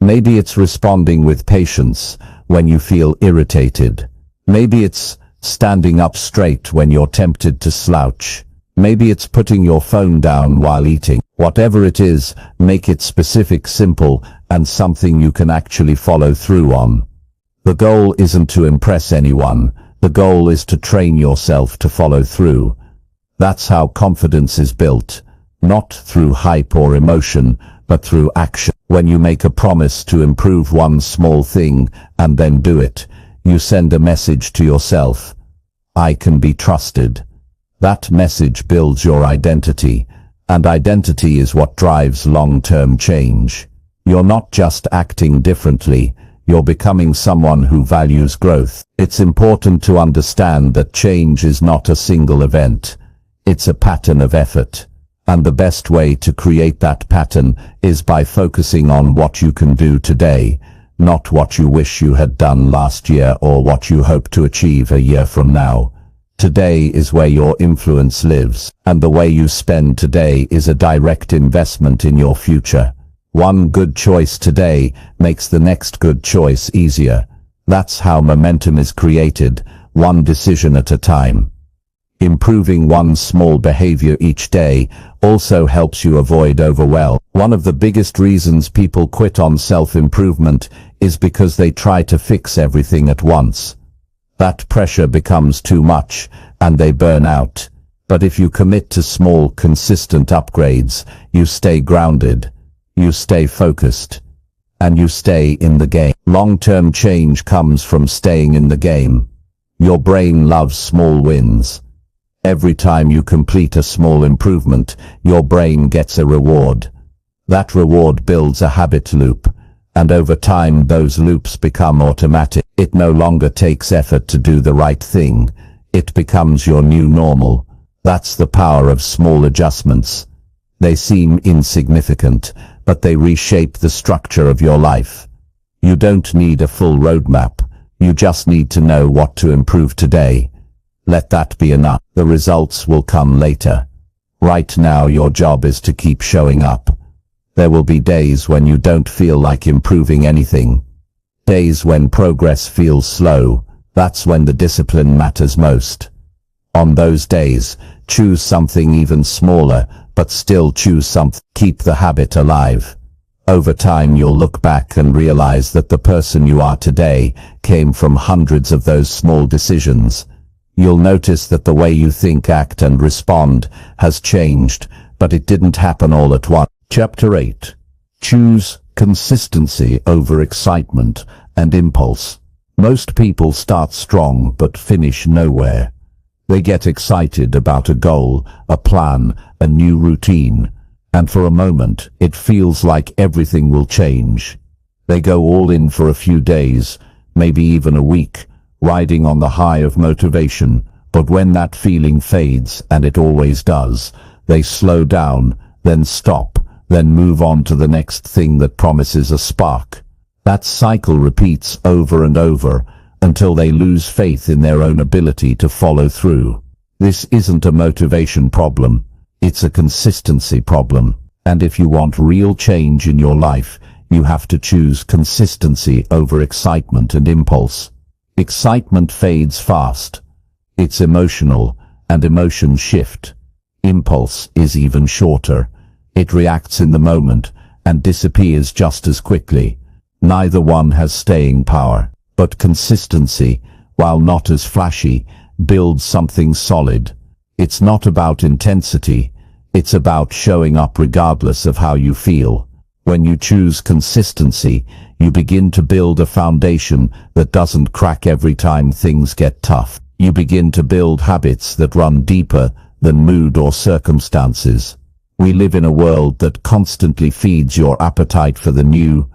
Maybe it's responding with patience when you feel irritated. Maybe it's standing up straight when you're tempted to slouch. Maybe it's putting your phone down while eating. Whatever it is, make it specific, simple, and something you can actually follow through on. The goal isn't to impress anyone. The goal is to train yourself to follow through. That's how confidence is built, not through hype or emotion, but through action. When you make a promise to improve one small thing and then do it, you send a message to yourself. I can be trusted. That message builds your identity, and identity is what drives long-term change. You're not just acting differently. You're becoming someone who values growth. It's important to understand that change is not a single event. It's a pattern of effort. And the best way to create that pattern is by focusing on what you can do today, not what you wish you had done last year or what you hope to achieve a year from now. Today is where your influence lives, and the way you spend today is a direct investment in your future. One good choice today makes the next good choice easier. That's how momentum is created, one decision at a time. Improving one small behavior each day also helps you avoid overwhelm. One of the biggest reasons people quit on self-improvement is because they try to fix everything at once. That pressure becomes too much, and they burn out. But if you commit to small, consistent upgrades, you stay grounded. You stay focused, and you stay in the game. Long-term change comes from staying in the game. Your brain loves small wins. Every time you complete a small improvement, your brain gets a reward. That reward builds a habit loop, and over time those loops become automatic. It no longer takes effort to do the right thing. It becomes your new normal. That's the power of small adjustments. They seem insignificant, but they reshape the structure of your life. You don't need a full roadmap. You just need to know what to improve today. Let that be enough. The results will come later. Right now your job is to keep showing up. There will be days when you don't feel like improving anything. Days when progress feels slow. That's when the discipline matters most. On those days, choose something even smaller, but still choose something. Keep the habit alive. Over time you'll look back and realize that the person you are today came from hundreds of those small decisions. You'll notice that the way you think, act, and respond has changed, but it didn't happen all at once. Chapter 8. Choose consistency over excitement and impulse. Most people start strong but finish nowhere. They get excited about a goal, a plan, a new routine, and for a moment it feels like everything will change. They go all in for a few days, maybe even a week, riding on the high of motivation, but when that feeling fades, and it always does, they slow down, then stop, then move on to the next thing that promises a spark. That cycle repeats over and over, until they lose faith in their own ability to follow through. This isn't a motivation problem, it's a consistency problem. And if you want real change in your life, you have to choose consistency over excitement and impulse. Excitement fades fast. It's emotional, and emotions shift. Impulse is even shorter. It reacts in the moment, and disappears just as quickly. Neither one has staying power. But consistency, while not as flashy, builds something solid. It's not about intensity, it's about showing up regardless of how you feel. When you choose consistency, you begin to build a foundation that doesn't crack every time things get tough. You begin to build habits that run deeper than mood or circumstances. We live in a world that constantly feeds your appetite for the new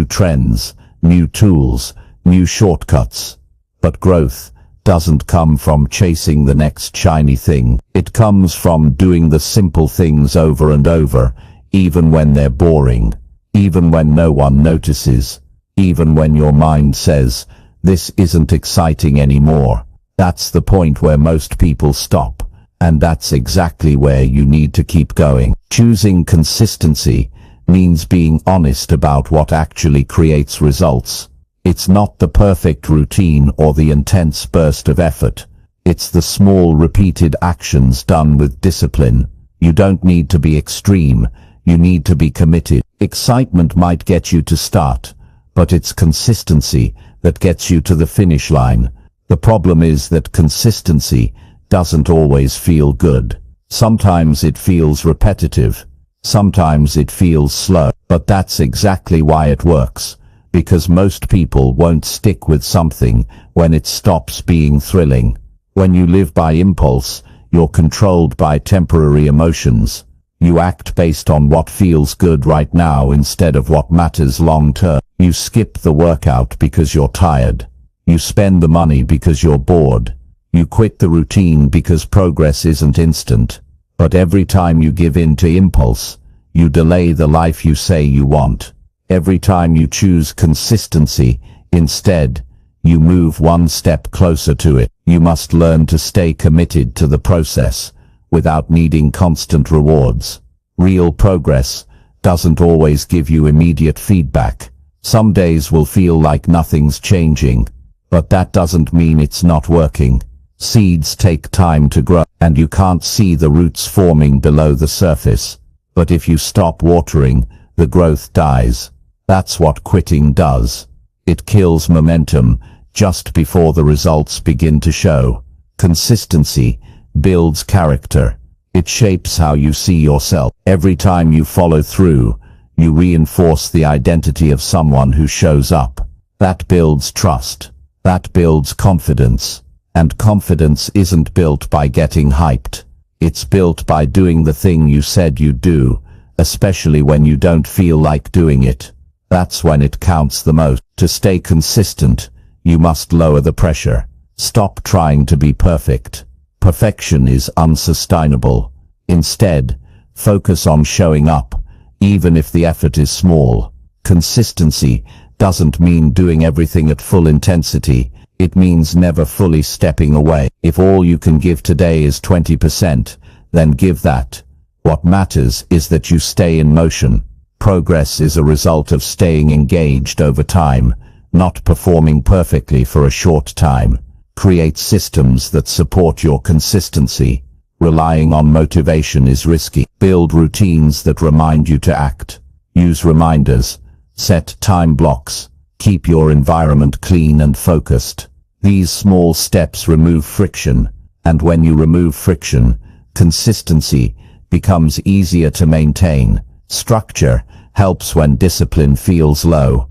trends, new tools, new shortcuts. But growth doesn't come from chasing the next shiny thing. It comes from doing the simple things over and over, even when they're boring, even when no one notices, even when your mind says, "This isn't exciting anymore." That's the point where most people stop, and that's exactly where you need to keep going. Choosing consistency means being honest about what actually creates results. It's not the perfect routine or the intense burst of effort. It's the small repeated actions done with discipline. You don't need to be extreme, you need to be committed. Excitement might get you to start, but it's consistency that gets you to the finish line. The problem is that consistency doesn't always feel good. Sometimes it feels repetitive, sometimes it feels slow, but that's exactly why it works. Because most people won't stick with something when it stops being thrilling. When you live by impulse, you're controlled by temporary emotions. You act based on what feels good right now instead of what matters long term. You skip the workout because you're tired. You spend the money because you're bored. You quit the routine because progress isn't instant. But every time you give in to impulse, you delay the life you say you want. Every time you choose consistency, instead, you move one step closer to it. You must learn to stay committed to the process, without needing constant rewards. Real progress doesn't always give you immediate feedback. Some days will feel like nothing's changing, but that doesn't mean it's not working. Seeds take time to grow, and you can't see the roots forming below the surface. But if you stop watering, the growth dies. That's what quitting does. It kills momentum just before the results begin to show. Consistency builds character. It shapes how you see yourself. Every time you follow through, you reinforce the identity of someone who shows up. That builds trust. That builds confidence. And confidence isn't built by getting hyped. It's built by doing the thing you said you'd do, especially when you don't feel like doing it. That's when it counts the most. To stay consistent, you must lower the pressure. Stop trying to be perfect. Perfection is unsustainable. Instead, focus on showing up, even if the effort is small. Consistency doesn't mean doing everything at full intensity. It means never fully stepping away. If all you can give today is 20%, then give that. What matters is that you stay in motion. Progress is a result of staying engaged over time, not performing perfectly for a short time. Create systems that support your consistency. Relying on motivation is risky. Build routines that remind you to act. Use reminders. Set time blocks. Keep your environment clean and focused. These small steps remove friction, and when you remove friction, consistency becomes easier to maintain. Structure helps when discipline feels low.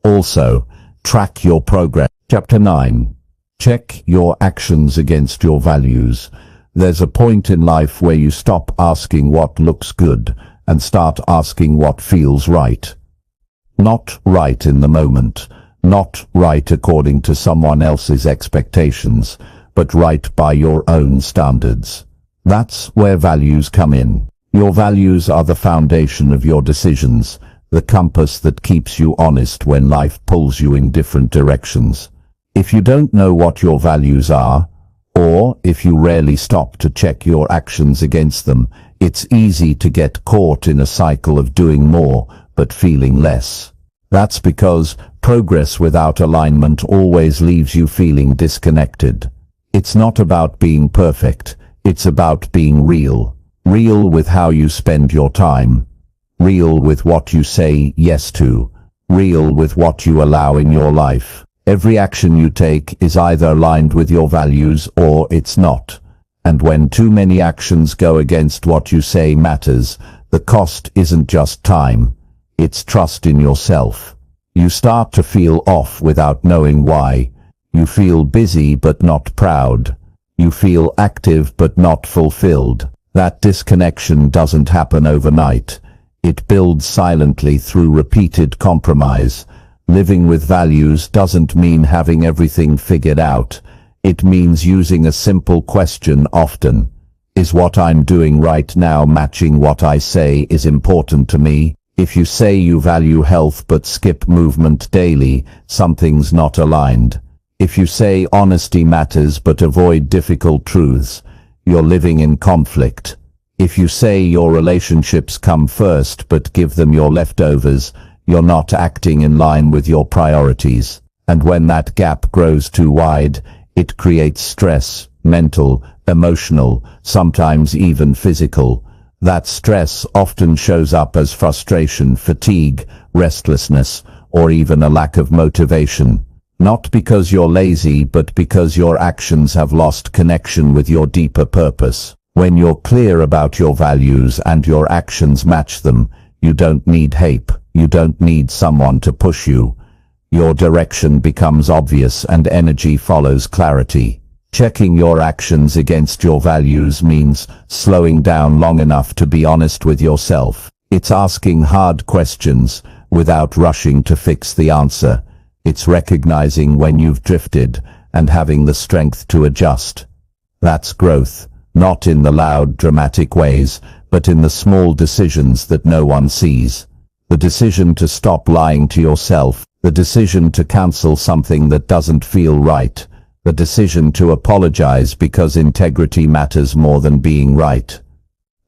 Also, track your progress. Chapter 9. Check your actions against your values. There's a point in life where you stop asking what looks good and start asking what feels right. Not right in the moment, not right according to someone else's expectations, but right by your own standards. That's where values come in. Your values are the foundation of your decisions, the compass that keeps you honest when life pulls you in different directions. If you don't know what your values are, or if you rarely stop to check your actions against them, it's easy to get caught in a cycle of doing more but feeling less. That's because progress without alignment always leaves you feeling disconnected. It's not about being perfect, it's about being real. Real with how you spend your time. Real with what you say yes to. Real with what you allow in your life. Every action you take is either aligned with your values or it's not. And when too many actions go against what you say matters, the cost isn't just time. It's trust in yourself. You start to feel off without knowing why. You feel busy but not proud. You feel active but not fulfilled. That disconnection doesn't happen overnight. It builds silently through repeated compromise. Living with values doesn't mean having everything figured out. It means using a simple question often. Is what I'm doing right now matching what I say is important to me? If you say you value health but skip movement daily, something's not aligned. If you say honesty matters but avoid difficult truths, you're living in conflict. If you say your relationships come first but give them your leftovers, you're not acting in line with your priorities. And when that gap grows too wide, it creates stress, mental, emotional, sometimes even physical. That stress often shows up as frustration, fatigue, restlessness, or even a lack of motivation. Not because you're lazy, but because your actions have lost connection with your deeper purpose. When you're clear about your values and your actions match them, you don't need help. You don't need someone to push you. Your direction becomes obvious and energy follows clarity. Checking your actions against your values means slowing down long enough to be honest with yourself. It's asking hard questions without rushing to fix the answer. It's recognizing when you've drifted and having the strength to adjust. That's growth, not in the loud, dramatic ways, but in the small decisions that no one sees. The decision to stop lying to yourself, the decision to cancel something that doesn't feel right, the decision to apologize because integrity matters more than being right.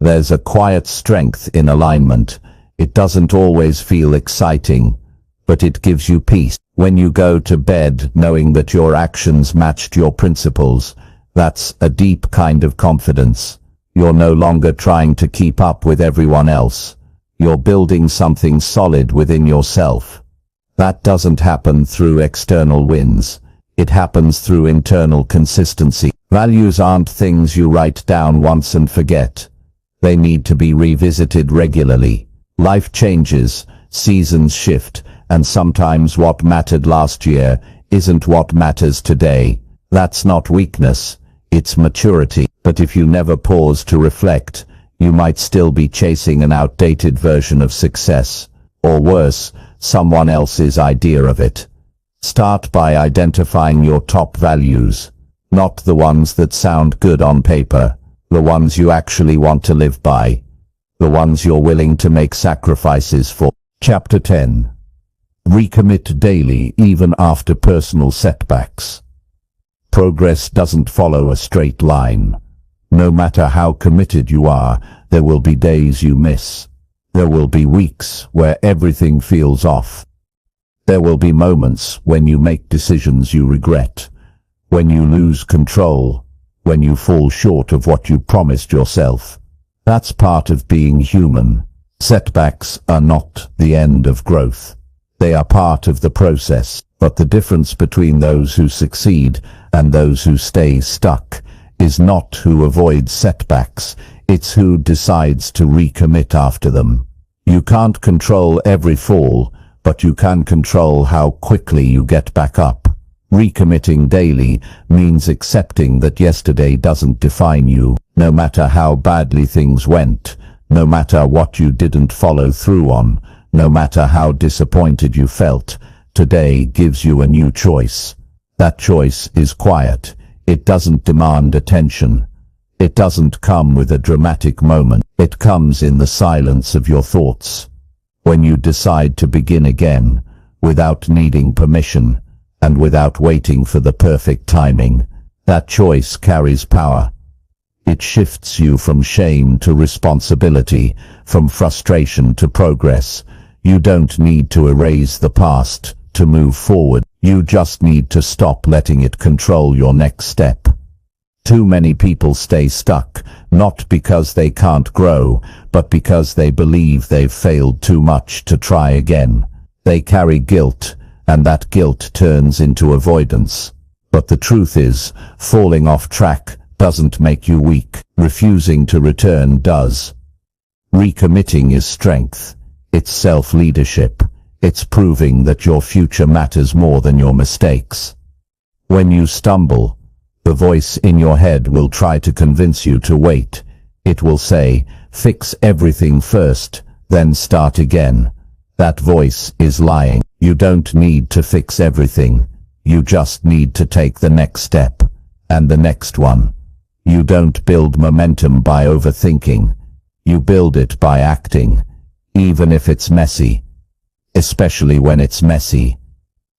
There's a quiet strength in alignment. It doesn't always feel exciting, but it gives you peace. When you go to bed knowing that your actions matched your principles, that's a deep kind of confidence. You're no longer trying to keep up with everyone else. You're building something solid within yourself. That doesn't happen through external wins. It happens through internal consistency. Values aren't things you write down once and forget. They need to be revisited regularly. Life changes, seasons shift, and sometimes what mattered last year isn't what matters today. That's not weakness, it's maturity. But if you never pause to reflect, you might still be chasing an outdated version of success, or worse, someone else's idea of it. Start by identifying your top values, not the ones that sound good on paper, the ones you actually want to live by, the ones you're willing to make sacrifices for. Chapter 10. Recommit daily even after personal setbacks. Progress doesn't follow a straight line. No matter how committed you are, there will be days you miss. There will be weeks where everything feels off. There will be moments when you make decisions you regret, when you lose control, when you fall short of what you promised yourself. That's part of being human. Setbacks are not the end of growth. They are part of the process. But the difference between those who succeed and those who stay stuck is not who avoids setbacks, it's who decides to recommit after them. You can't control every fall, but you can control how quickly you get back up. Recommitting daily means accepting that yesterday doesn't define you, no matter how badly things went, no matter what you didn't follow through on, no matter how disappointed you felt. Today gives you a new choice. That choice is quiet. It doesn't demand attention. It doesn't come with a dramatic moment. It comes in the silence of your thoughts. When you decide to begin again, without needing permission, and without waiting for the perfect timing, that choice carries power. It shifts you from shame to responsibility, from frustration to progress. You don't need to erase the past to move forward. You just need to stop letting it control your next step. Too many people stay stuck, not because they can't grow, but because they believe they've failed too much to try again. They carry guilt, and that guilt turns into avoidance. But the truth is, falling off track doesn't make you weak. Refusing to return does. Recommitting is strength. It's self-leadership. It's proving that your future matters more than your mistakes. When you stumble, the voice in your head will try to convince you to wait. It will say, fix everything first, then start again. That voice is lying. You don't need to fix everything. You just need to take the next step, and the next one. You don't build momentum by overthinking. You build it by acting, even if it's messy. Especially when it's messy.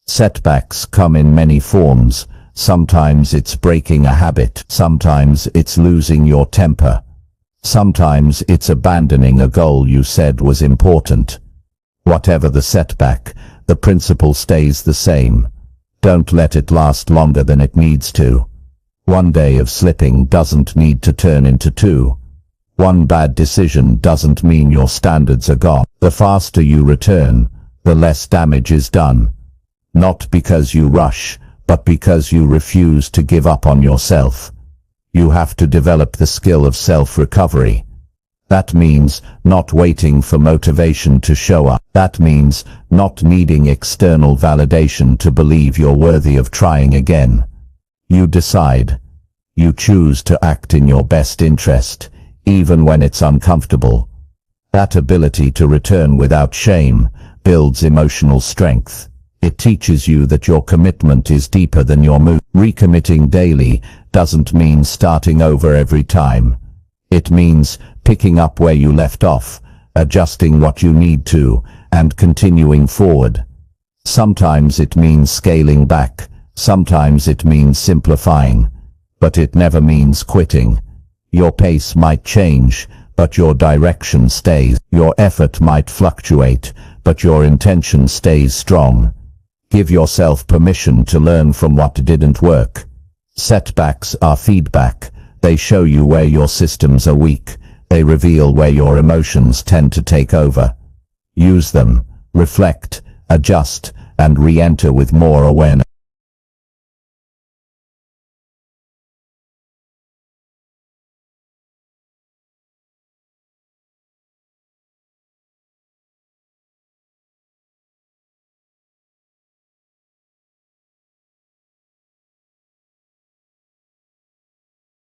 Setbacks come in many forms. Sometimes it's breaking a habit. Sometimes it's losing your temper. Sometimes it's abandoning a goal you said was important. Whatever the setback, the principle stays the same. Don't let it last longer than it needs to. One day of slipping doesn't need to turn into two. One bad decision doesn't mean your standards are gone. The faster you return, the less damage is done. Not because you rush, but because you refuse to give up on yourself. You have to develop the skill of self-recovery. That means not waiting for motivation to show up. That means not needing external validation to believe you're worthy of trying again. You decide. You choose to act in your best interest, even when it's uncomfortable. That ability to return without shame builds emotional strength. It teaches you that your commitment is deeper than your mood. Recommitting daily doesn't mean starting over every time. It means picking up where you left off, adjusting what you need to, and continuing forward. Sometimes it means scaling back, sometimes it means simplifying, but it never means quitting. Your pace might change, but your direction stays. Your effort might fluctuate, but your intention stays strong. Give yourself permission to learn from what didn't work. Setbacks are feedback. They show you where your systems are weak. They reveal where your emotions tend to take over. Use them, reflect, adjust, and re-enter with more awareness.